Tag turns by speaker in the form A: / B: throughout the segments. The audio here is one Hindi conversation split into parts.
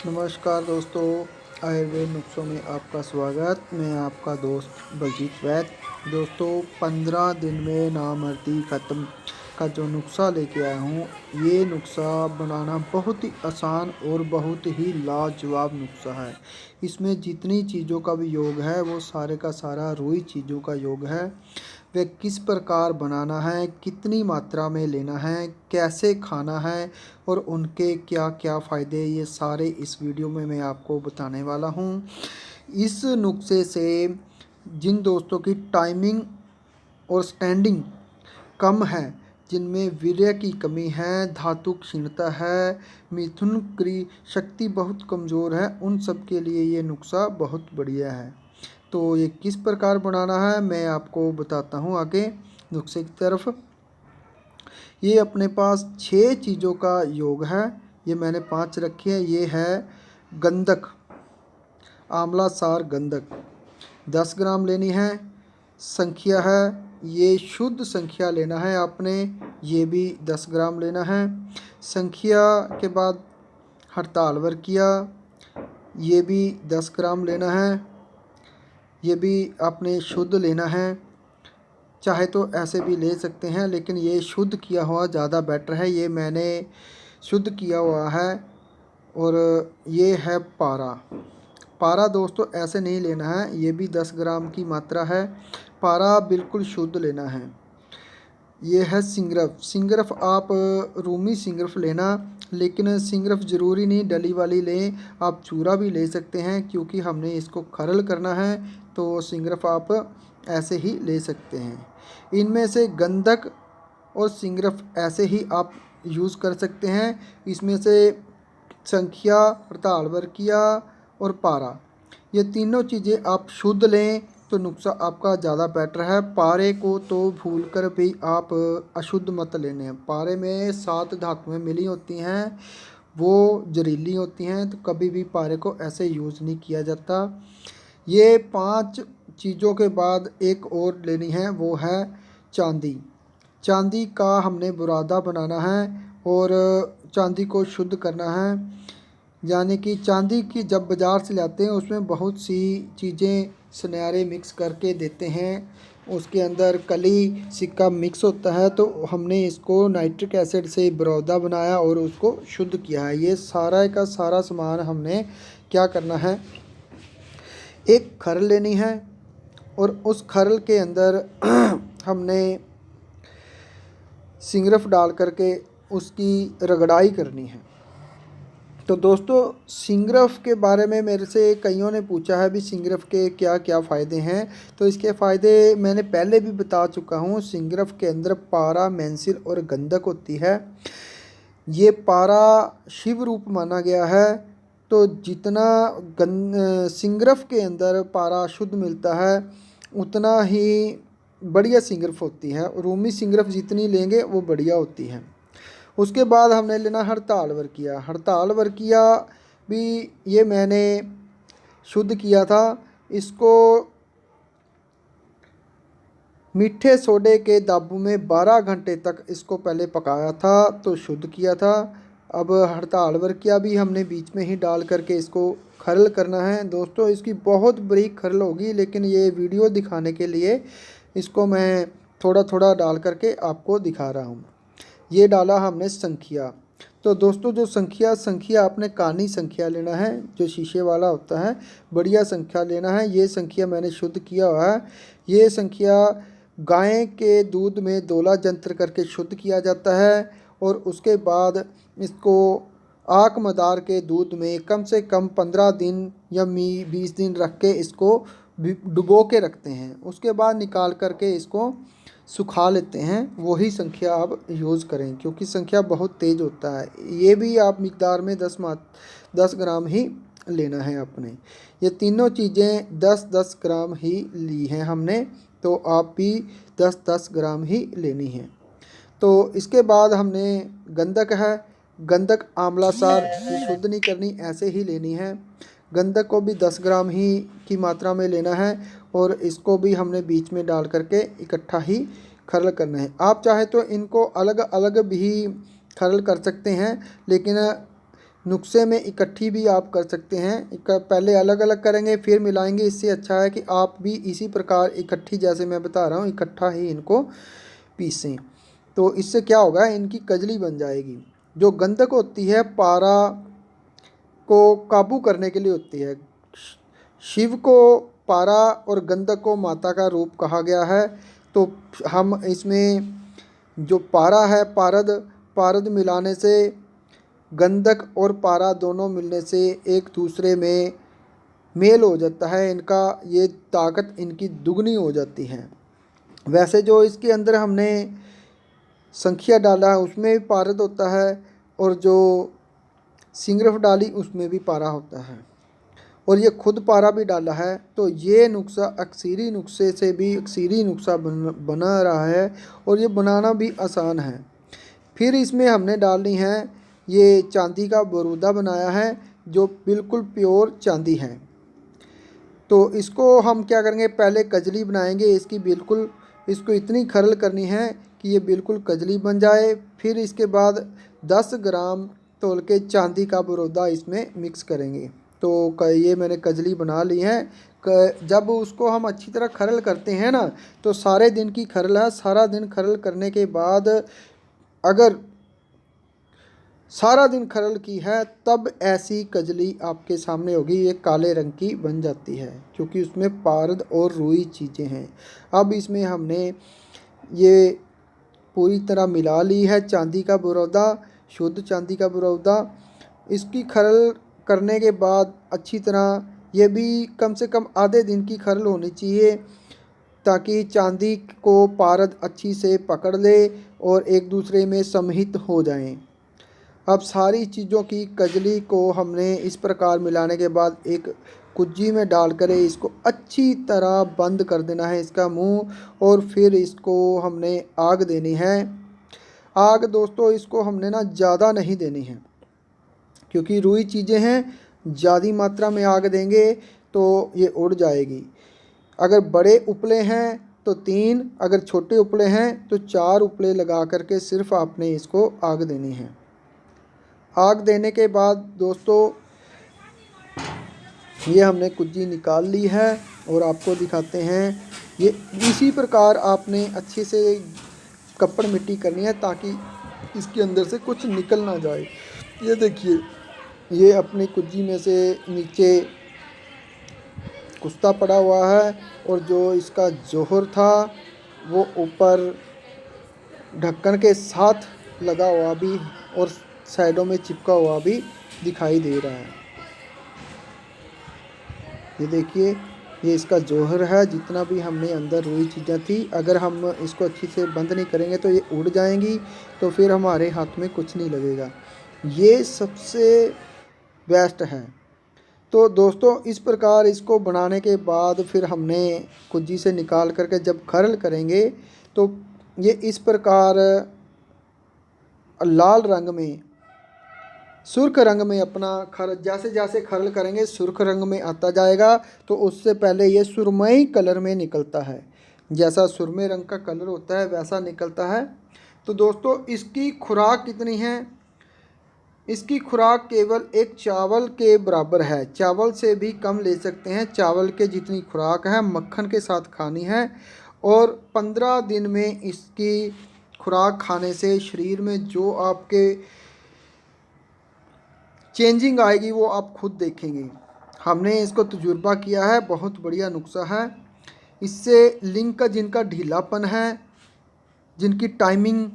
A: नमस्कार दोस्तों, आयुर्वेद नुस्खों में आपका स्वागत। मैं आपका दोस्त बलजीत वैद्य। दोस्तों, 15 दिन में नामर्दी ख़त्म का जो नुस्खा लेके आया हूँ, ये नुस्खा बनाना बहुत ही आसान और बहुत ही लाजवाब नुस्खा है। इसमें जितनी चीज़ों का भी योग है वो सारे का सारा रुई चीज़ों का योग है। वह किस प्रकार बनाना है, कितनी मात्रा में लेना है, कैसे खाना है और उनके क्या क्या फ़ायदे, ये सारे इस वीडियो में मैं आपको बताने वाला हूँ। इस नुस्खे से जिन दोस्तों की टाइमिंग और स्टैंडिंग कम है, जिनमें वीर्य की कमी है, धातु क्षीणता है, मिथुन क्रिया शक्ति बहुत कमज़ोर है, उन सब के लिए ये नुस्खा बहुत बढ़िया है। तो ये किस प्रकार बनाना है मैं आपको बताता हूँ आगे नुस्खे की तरफ। ये अपने पास 6 चीज़ों का योग है। ये मैंने 5 रखी है। ये है गंधक, आंवला सार गंधक 10 ग्राम लेनी है। संख्या है, ये शुद्ध संख्या लेना है आपने, ये भी 10 ग्राम लेना है। संख्या के बाद हड़ताल वर्किया, ये भी 10 ग्राम लेना है। ये भी आपने शुद्ध लेना है, चाहे तो ऐसे भी ले सकते हैं, लेकिन ये शुद्ध किया हुआ ज़्यादा बेटर है। ये मैंने शुद्ध किया हुआ है। और ये है पारा। पारा दोस्तों ऐसे नहीं लेना है, ये भी 10 ग्राम की मात्रा है। पारा बिल्कुल शुद्ध लेना है। ये है सिंगरफ। सिंगरफ आप रूमी सिंगरफ लेना, लेकिन सिंगरफ ज़रूरी नहीं डली वाली लें, आप चूरा भी ले सकते हैं, क्योंकि हमने इसको खरल करना है तो सिंगरफ आप ऐसे ही ले सकते हैं। इनमें से गंधक और सिंगरफ ऐसे ही आप यूज़ कर सकते हैं। इसमें से संख्या, हड़ताल वर्किया और पारा, ये तीनों चीज़ें आप शुद्ध लें तो नुस्खा आपका ज़्यादा बेटर है। पारे को तो भूल कर भी आप अशुद्ध मत लेने। पारे में 7 धातुएं मिली होती हैं, वो जहरीली होती हैं, तो कभी भी पारे को ऐसे यूज़ नहीं किया जाता। ये 5 चीज़ों के बाद एक और लेनी है, वो है चांदी। चांदी का हमने बुरादा बनाना है और चांदी को शुद्ध करना है। यानी कि चांदी की जब बाज़ार से लाते हैं उसमें बहुत सी चीज़ें सुनहरे मिक्स करके देते हैं, उसके अंदर कली सिक्का मिक्स होता है। तो हमने इसको नाइट्रिक एसिड से बरौदा बनाया और उसको शुद्ध किया है। ये सारा का सारा सामान हमने क्या करना है, एक खरल लेनी है और उस खरल के अंदर हमने सिंगरफ डाल करके उसकी रगड़ाई करनी है। तो दोस्तों, सिंगरफ के बारे में मेरे से कईयों ने पूछा है भी सिंगरफ के क्या क्या फ़ायदे हैं। तो इसके फ़ायदे मैंने पहले भी बता चुका हूँ। सिंगरफ के अंदर पारा, मेंसिल और गंधक होती है। ये पारा शिव रूप माना गया है, तो जितना सिंगरफ के अंदर पारा शुद्ध मिलता है उतना ही बढ़िया सिंगरफ होती है। रूमी सिंगरफ जितनी लेंगे वो बढ़िया होती है। उसके बाद हमने लेना हड़ताल वर्किया। हड़ताल वर्किया भी ये मैंने शुद्ध किया था। इसको मीठे सोडे के दाबू में 12 घंटे तक इसको पहले पकाया था तो शुद्ध किया था। अब हड़ताल वर्किया भी हमने बीच में ही डाल करके इसको खरल करना है। दोस्तों, इसकी बहुत बारीक खरल होगी, लेकिन ये वीडियो दिखाने के लिए इसको मैं थोड़ा थोड़ा डाल करके आपको दिखा रहा हूँ। ये डाला हमने संख्या। तो दोस्तों, जो संख्या आपने कानी संख्या लेना है, जो शीशे वाला होता है, बढ़िया संख्या लेना है। ये संख्या मैंने शुद्ध किया हुआ है। ये संख्या गाय के दूध में दोला जंत्र करके शुद्ध किया जाता है और उसके बाद इसको आक मदार के दूध में कम से कम 15 दिन या 20 दिन रख के इसको डुबो के रखते हैं। उसके बाद निकाल करके इसको सुखा लेते हैं। वही संख्या आप यूज़ करें, क्योंकि संख्या बहुत तेज़ होता है। ये भी आप मिकदार में 10 ग्राम ही लेना है अपने। ये तीनों चीज़ें 10-10 ग्राम ही ली हैं हमने, तो आप भी 10-10 ग्राम ही लेनी है। तो इसके बाद हमने गंधक है। गंधक आंवला सार शुद्ध नहीं करनी, ऐसे ही लेनी है। गंधक को भी 10 ग्राम ही की मात्रा में लेना है और इसको भी हमने बीच में डाल करके इकट्ठा ही खरल करना है। आप चाहे तो इनको अलग अलग भी खरल कर सकते हैं, लेकिन नुस्खे में इकट्ठी भी आप कर सकते हैं। पहले अलग अलग करेंगे फिर मिलाएंगे, इससे अच्छा है कि आप भी इसी प्रकार इकट्ठी, जैसे मैं बता रहा हूँ, इकट्ठा ही इनको पीसें। तो इससे क्या होगा, इनकी कजली बन जाएगी। जो गंधक होती है पारा को काबू करने के लिए होती है। शिव को पारा और गंधक को माता का रूप कहा गया है। तो हम इसमें जो पारा है, पारद मिलाने से, गंधक और पारा दोनों मिलने से एक दूसरे में मेल हो जाता है, इनका ये ताकत इनकी दुगनी हो जाती है। वैसे जो इसके अंदर हमने संखिया डाला है उसमें भी पारद होता है, और जो सिंगरफ डाली उसमें भी पारा होता है, और ये खुद पारा भी डाला है। तो ये नुस्खा अक्सीरी नुस्खे से भी अक्सीरी नुस्खा बना रहा है, और ये बनाना भी आसान है। फिर इसमें हमने डालनी है ये चांदी का बरूदा बनाया है, जो बिल्कुल प्योर चांदी है। तो इसको हम क्या करेंगे, पहले कजली बनाएंगे इसकी, बिल्कुल इसको इतनी खरल करनी है कि ये बिल्कुल कजली बन जाए। फिर इसके बाद 10 ग्राम तोल के चांदी का बरूदा इसमें मिक्स करेंगे। तो ये मैंने कजली बना ली है। जब उसको हम अच्छी तरह खरल करते हैं ना, तो सारे दिन की खरल है। सारा दिन खरल करने के बाद अगर सारा दिन खरल की है तब ऐसी कजली आपके सामने होगी, ये काले रंग की बन जाती है, क्योंकि उसमें पारद और रुई चीज़ें हैं। अब इसमें हमने ये पूरी तरह मिला ली है चांदी का बरौदा, शुद्ध चांदी का बरौदा। इसकी खरल करने के बाद अच्छी तरह, ये भी कम से कम आधे दिन की खरल होनी चाहिए, ताकि चांदी को पारद अच्छी से पकड़ ले और एक दूसरे में सम्मिलित हो जाएं। अब सारी चीज़ों की कजली को हमने इस प्रकार मिलाने के बाद एक कुज्जी में डालकर इसको अच्छी तरह बंद कर देना है इसका मुंह, और फिर इसको हमने आग देनी है। आग दोस्तों इसको हमने ना ज़्यादा नहीं देनी है, क्योंकि रुई चीज़ें हैं, ज़्यादा मात्रा में आग देंगे तो ये उड़ जाएगी। अगर बड़े उपले हैं तो 3, अगर छोटे उपले हैं तो 4 उपले लगा करके सिर्फ आपने इसको आग देनी है। आग देने के बाद दोस्तों ये हमने कुज्जी निकाल ली है और आपको दिखाते हैं। ये इसी प्रकार आपने अच्छे से कपड़ मिट्टी करनी है, ताकि इसके अंदर से कुछ निकल ना जाए। ये देखिए, ये अपनी कुज्जी में से नीचे कुश्ता पड़ा हुआ है, और जो इसका जोहर था वो ऊपर ढक्कन के साथ लगा हुआ भी और साइडों में चिपका हुआ भी दिखाई दे रहा है। ये देखिए, ये इसका जोहर है। जितना भी हमने अंदर रुई चीज़ें थी, अगर हम इसको अच्छी से बंद नहीं करेंगे तो ये उड़ जाएंगी, तो फिर हमारे हाथ में कुछ नहीं लगेगा। ये सबसे बेस्ट है। तो दोस्तों इस प्रकार इसको बनाने के बाद फिर हमने कुज्जी से निकाल करके जब खरल करेंगे तो ये इस प्रकार लाल रंग में, सुर्ख रंग में अपना जैसे जैसे खरल करेंगे सुर्ख रंग में आता जाएगा। तो उससे पहले ये सुरमई कलर में निकलता है, जैसा सुरमे रंग का कलर होता है वैसा निकलता है। तो दोस्तों इसकी खुराक कितनी है, इसकी खुराक केवल एक चावल के बराबर है, चावल से भी कम ले सकते हैं। चावल के जितनी खुराक है मक्खन के साथ खानी है, और 15 दिन में इसकी खुराक खाने से शरीर में जो आपके चेंजिंग आएगी वो आप खुद देखेंगे। हमने इसको तजुर्बा किया है, बहुत बढ़िया नुस्खा है। इससे लिंग का जिनका ढीलापन है, जिनकी टाइमिंग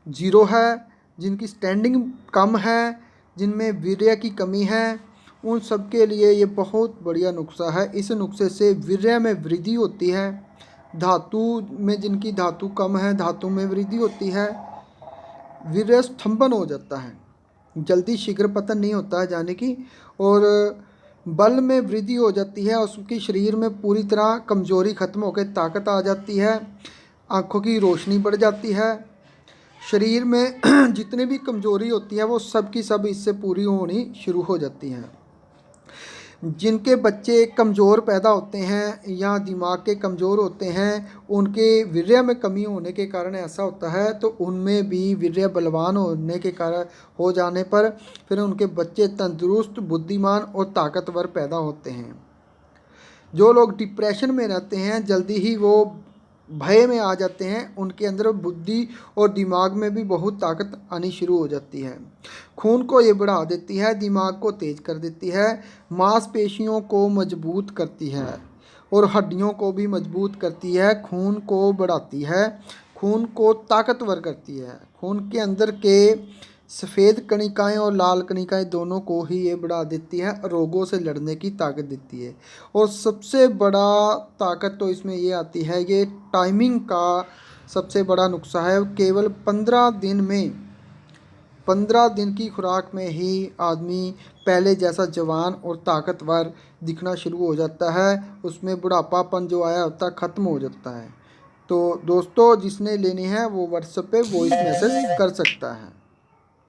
A: ज़ीरो है, जिनकी स्टैंडिंग कम है, जिनमें वीर्य की कमी है, उन सब के लिए ये बहुत बढ़िया नुस्खा है। इस नुस्खे से वीर्य में वृद्धि होती है, धातु में जिनकी धातु कम है धातु में वृद्धि होती है, वीर्य स्तंभन हो जाता है, जल्दी शीघ्र पतन नहीं होता है जाने की, और बल में वृद्धि हो जाती है। उसकी शरीर में पूरी तरह कमज़ोरी ख़त्म होकर ताकत आ जाती है, आँखों की रोशनी बढ़ जाती है, शरीर में जितनी भी कमज़ोरी होती है वो सब की सब इससे पूरी होनी शुरू हो जाती है। जिनके बच्चे कमज़ोर पैदा होते हैं या दिमाग के कमज़ोर होते हैं, उनके वीर्य में कमी होने के कारण ऐसा होता है, तो उनमें भी वीर्य बलवान होने के कारण हो जाने पर फिर उनके बच्चे तंदुरुस्त, बुद्धिमान और ताकतवर पैदा होते हैं। जो लोग डिप्रेशन में रहते हैं, जल्दी ही वो भय में आ जाते हैं, उनके अंदर बुद्धि और दिमाग में भी बहुत ताकत आनी शुरू हो जाती है। खून को ये बढ़ा देती है, दिमाग को तेज कर देती है, मांसपेशियों को मजबूत करती है और हड्डियों को भी मजबूत करती है। खून को बढ़ाती है, खून को ताकतवर करती है। खून के अंदर के सफ़ेद कणिकाएं और लाल कणिकाएं दोनों को ही ये बढ़ा देती है, रोगों से लड़ने की ताकत देती है। और सबसे बड़ा ताकत तो इसमें ये आती है, ये टाइमिंग का सबसे बड़ा नुस्खा है। केवल 15 दिन की खुराक में ही आदमी पहले जैसा जवान और ताकतवर दिखना शुरू हो जाता है। उसमें बुढ़ापापन जो आया होता है ख़त्म हो जाता है। तो दोस्तों, जिसने लेनी है वो व्हाट्सएप पे वॉइस मैसेज कर सकता है।